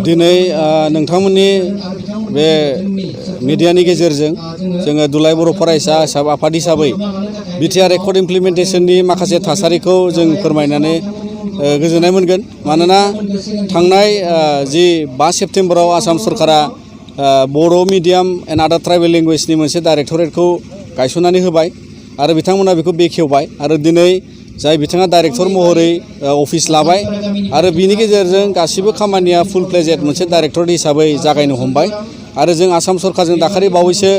दिनै नोंथांमोननि बे मिडियानि गेजेरजों जोङो दुलाराय बर' फरायसा आफाद हिसाबै बिटिआर एकर्ड इमप्लिमेन्टेसननि माखासे थासारिखौ जों फोरमायनानै गोजोननाय मोनगोन। मानोना थांनाय जि 5 सेप्तेम्बराव आसाम सरकारा बर' मिडियाम एन्ड आदार ट्राइबेल लेंगुवेजनि मोनसे डाइरेक्टरेटखौ गायसननानै होबाय आरो बिथांमोना बेखौ बेखेवबाय आरो दिनै जाय बिथाङा डाइरेक्टर महरै अफिस लाबाय आरो बिनि गेजेरजों गासिबो खामानिया फुल फ्लेजेड मोनसे डाइरेक्टर हिसाबै जागायनो हमबाय आरो जों आसाम सरकारजों दाखालि बावैसो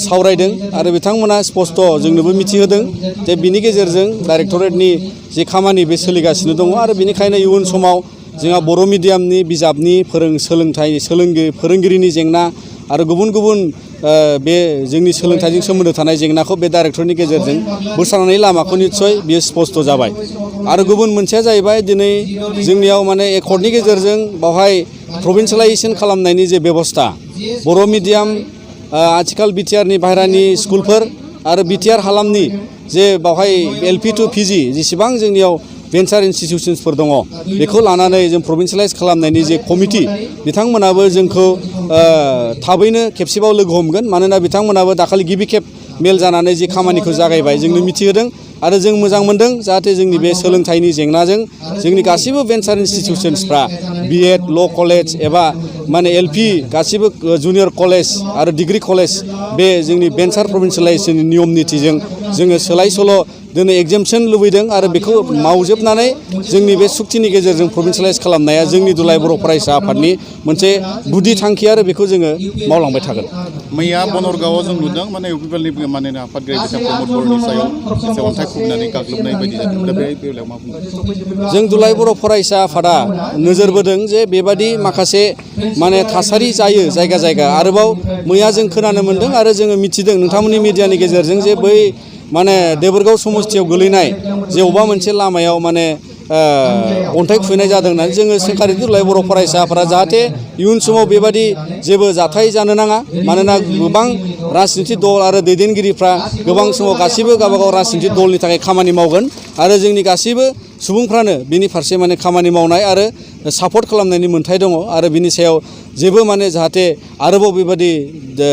सावरायदों आरो बिथांमोना स्पष्ट जोंनोबो मिथिहोदों जे बिनि गेजेरजों डाइरेक्टरेटनि जि खामानि बे सोलिगासिनो दङ आरो बिनिखायनो इयुन समाव जोंहा बर' मिडियामनि बिजाबनि फोरोंगिरिनि जेंना आरो गुबुन गुबुन बे जोंनि सोलोंथाइजों सोमोन्दो थानाय जेंनाखौ बे डाइरेक्टरनि गेजेरजों बोस्रांनायनि लामाखौ निस्सय बियो स्पष्ट जाबाय। आरो गुबुन मोनसेया जाहैबाय दिनै जोंनियाव माने एकर्डनि गेजेरजों बावहाय प्रभिन्सियेलाइजेसन खालामनायनि जे बेबस्था बर' मिडियाम आथिखाल बिटिआरनि बाहेरानि स्कुलफोर आरो बिटिआर हालामनि जे बावहाय एलपि टु पिजि जेसेबां जोंनियाव भेन्सार इन्स्टिटिउसन्सफोर दङ बेखौ लानानै जों प्रभिन्सियेलाइज खालामनायनि जे कमिटि बिथांमोनाबो जोंखौ थाबैनो खेबसेबाव लोगो हमगोन। मानोना बिथांमोनाबो दाखालि गिबि खेब मेल जानानै जि खामानिखौ जागायबाय जोंनो मिथिहोदों आरो जों मोजां मोनदों जाहाथे जोंनि बे सोलोंथाइनि जेंनाजों जोंनि गासिबो भेन्सार इन्स्टिटिउसन्सफ्रा बिएड ल' कलेज एबा माने एलपि गासिबो जुनियर कलेज आरो डिग्री कलेज बे जोंनि भेन्सार प्रभिन्सियेलाइजेसननि नियम नितिजों जोङो सोलाय सोल' दिनै एगजेम्पसन लुबैदों आरो बेखौ मावजोबनानै जोंनि बे सुक्तिनि गेजेरजों प्रभिन्सियेलाइज खालामनाया जोंनि दुलाराय बर' फरायसा आफादनि मोनसे गुदि थांखि आरो बेखौ जोङो मावलांबाय थागोन। मैया बनरगावआव जों नुदों माने इउपिपिएलनि माने आफादगिरि बिथां प्रमद बर'नि सायाव एसे अन्थाइ खुबैनानै गाग्लोबनाय बायदि जादों। दा बे बेलायाव मा बुंगोन? जों दुलाराय बर' फरायसा आफादा नोजोर बोदों जे बेबादि माखासे माने थासारि जायो जायगा जायगा। आरोबाव मैया जों खोनानो मोन्दों आरो जोङो मिथिदों नोंथांमोननि मिडियानि गेजेरजों जे बै माने देबोरगाव समस्थियाव गोलैनाय जे अबेबा मोनसे लामायाव माने अन्थाइ खुबैनाय जादों होननानै जोङो सोरखारि दुलाराय बर' फरायसाफोरा जाहाथे इयुन समाव बेबादि जेबो जाथाय जानो नाङा। मानोना गोबां राजनितिक दल आरो दैदेनगिरिफ्रा गोबां समाव गासिबो गावबागाव राजनितिक दलनि थाखाय खामानि मावगोन आरो जोंनि गासैबो सुबुंफ्रानो बिनि फारसे माने खामानि मावनाय आरो सापर्ट खालामनायनि मोन्थाय दङ आरो बिनि सायाव जेबो माने जाहाथे आरोबाव बेबादि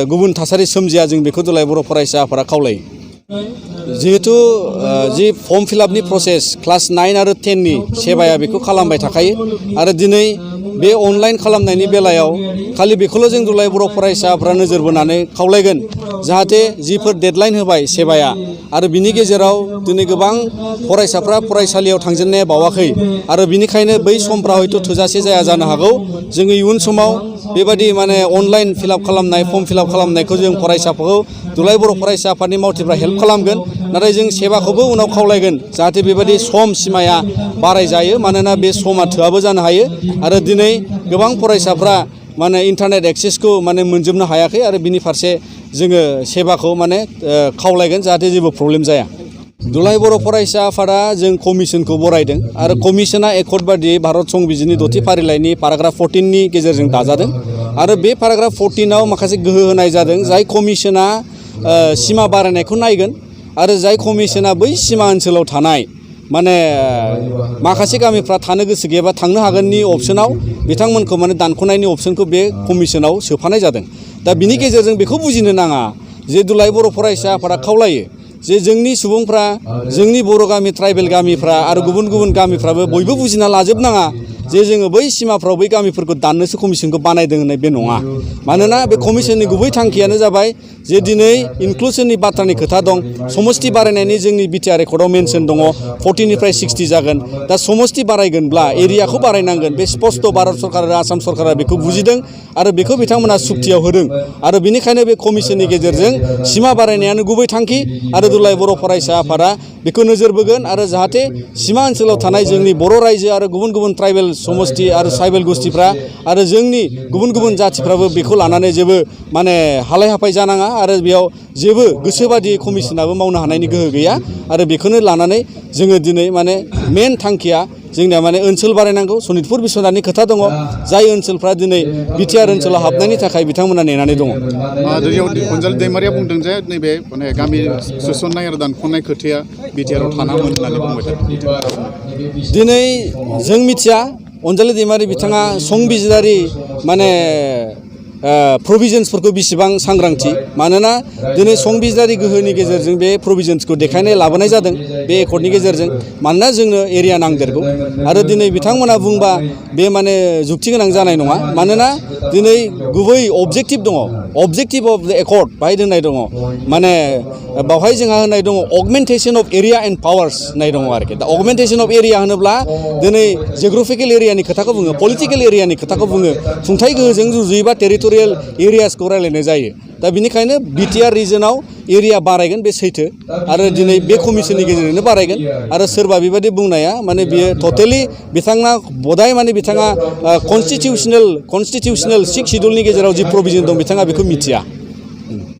गुबुन थासारि सोमजिया जों बेखौ दुलाराय बर' फरायसाफोरा खावलायो। जिहेतु जि फर्म फिलआपनि प्रसेस क्लास 9 आरो 10 नि सेबाया बेखौ खालामबाय थाखायो आरो दिनै बे अनलाइन खालामनायनि बेलायाव खालि बेखौल' जों दुलाराय बर' फरायसाफ्रा नोजोर बोनानै खावलायगोन जाहाथे जिफोर डेडलाइन होबाय सेबाया आरो बिनि गेजेराव दिनै गोबां फरायसाफ्रा फरायसालियाव थांजेननाया बावाखै आरो बिनिखायनो बै समफ्रा हयथ' थोजासे जाया जानो हागौ। जोङो इयुन समाव बेबादि माने अनलाइन फिलआप खालामनाय फर्म फिलआप खालामनायखौ जों फरायसाफोरखौ दुलाराय बर' फरायसा आफादनि मावथिफ्रा हेल्प खालामगोन। नाथाय जों सेबाखौबो उनाव खावलायगोन जाहाथे बेबादि सम सिमाया बारायजायो। मानोना बे समा थोआबो जानो हायो आरो दिनै गोबां फरायसाफ्रा माने इन्टारनेट एक्सेसखौ माने मोनजोबनो हायाखै आरो बिनि फारसे जोङो सेबाखौ माने खावलायगोन जाहाथे जेबो प्रब्लेम जाया। दुलाराय बर' फरायसा आफादा जों कमिसनखौ बरायदों आरो कमिसना एकर्ड बादियै भारत संबिजितनि 6थि फारिलाइनि पेराग्राफ 14 नि गेजेरजों दाजादों आरो बे पेराग्राफ 14 आव माखासे गोहो होनाय जादों जाय कमिसना सिमा बारायनायखौ नायगोन आरो जाय कमिसना बै सिमा ओनसोलाव थानाय माने माखासे गामिफ्रा थानो गोसो गैयाबा थांनो हागोननि अपसनाव बिथांमोनखौ माने दानख'नायनि अपसनखौ बे कमिसनाव सोफानाय जादों। दा बिनि गेजेरजों बेखौ बुजिनो नाङा जे दुलाराय बर' फरायसा आफादा खावलायो जे जोंनि सुबुंफ्रा जोंनि बर' गामि ट्राइबेल गामिफ्रा आरो गुबुन गुबुन गामिफ्राबो बयबो बुजिना लाजोबनाङा जे जोङो बै सिमाफ्राव बै गामिफोरखौ दाननोसो कमिसनखौ बानायदों होननाय बे नङा। मानोना बे कमिसननि गुबै थांखियानो जाबाय जे दिनै इनक्लुसननि बाथ्रानि खोथा दं। समस्ति बारायनायनि जोंनि बिटिआर रेकर्डआव मेनसन दङ 40 निफ्राय 60 जागोन। दा समस्ति बारायगोनब्ला एरियाखौ बारायनांगोन बे स्पष्ट भारत सरकार आरो आसाम सरकारा बेखौ बुजिदों आरो बेखौ बिथांमोना सुक्तियाव होदों आरो बिनिखायनो बे कमिसननि गेजेरजों सिमा बारायनायानो गुबै थांखि आरो दुलाराय बर' फरायसा आफादा बेखौ नोजोर बोगोन आरो जाहाथे सिमा ओनसोलाव थानाय जोंनि बर' रायजो आरो गुबुन गुबुन ट्राइबेल समस्ति आरो ट्राइबेल गोष्ठीफ्रा आरो जोंनि गुबुन गुबुन जाथिफ्राबो बेखौ लानानै जेबो माने हालाय हाफाय जानाङा आरो बेयाव जेबो गोसोबादि कमिसनाबो मावनो हानायनि गोहो गैया आरो बेखौनो लानानै जोङो दिनै माने मेन थांखिया जोंनिया माने ओनसोल बारायनांगौ। सनितपुर बिस्वनाथनि खोथा दङ जाय ओनसोलफ्रा दिनै बिटिआर ओनसोलाव हाबनायनि थाखाय बिथांमोना नेनानै दङ। अनजालि दैमारिया बुंदों जे नैबे माने गामि सोसननाय आरो दानख'नाय खोथाया बिटिआराव थानांगोन होननानै बुंबाय थादों। दिनै जों मिथिया अनजालि दैमारि बिथाङा संबिजिरारि माने प्रभिजन्सफोरखौ बेसेबां सांग्रांथि मानोना दिनै संबिजिरारि गोहोनि गेजेरजों बे प्रभिजन्सखौ देखायनाय लाबोनाय जादों बे एकर्डनि गेजेरजों मानोना जोंनो एरिया नांदेरगौ आरो दिनै बिथांमोना बुंबा बे माने जुक्ति गोनां जानाय नङा मानोना दिनै गुबै अबजेक्टिभ दङ अबजेक्टिभ अफ द एकर्ड बाहाय दोननाय दङ माने बावहाय जोंहा होननाय दङ अगमेन्टेसन अफ एरिया एन्ड पावार्स होननाय दङ आरोखि दा अगमेन्टेसन अफ एरिया होनोब्ला दिनै जिअग्राफिकेल एरियानि खोथाखौ बुङो पलिटिकेल एरियानि खोथाखौ बुङो खुंथाय गोहोजों रुजुयोबा टेरिटरियेल एरियासखौ रायलायनाय जायो दा बिनिखायनो बिटिआर रिजनाव एरिया बारायगोन बे सैथो आरो दिनै बे कमिसननि गेजेरजोंनो बारायगोन आरो सोरबा बेबायदि बुंनाया माने बियो टटेलि बिथाङा बदाय माने बिथाङा कनस्टिटिउसनेल 6 सिडिउलनि गेजेराव जि प्रभिजन दं बिथाङा बेखौ मिथिया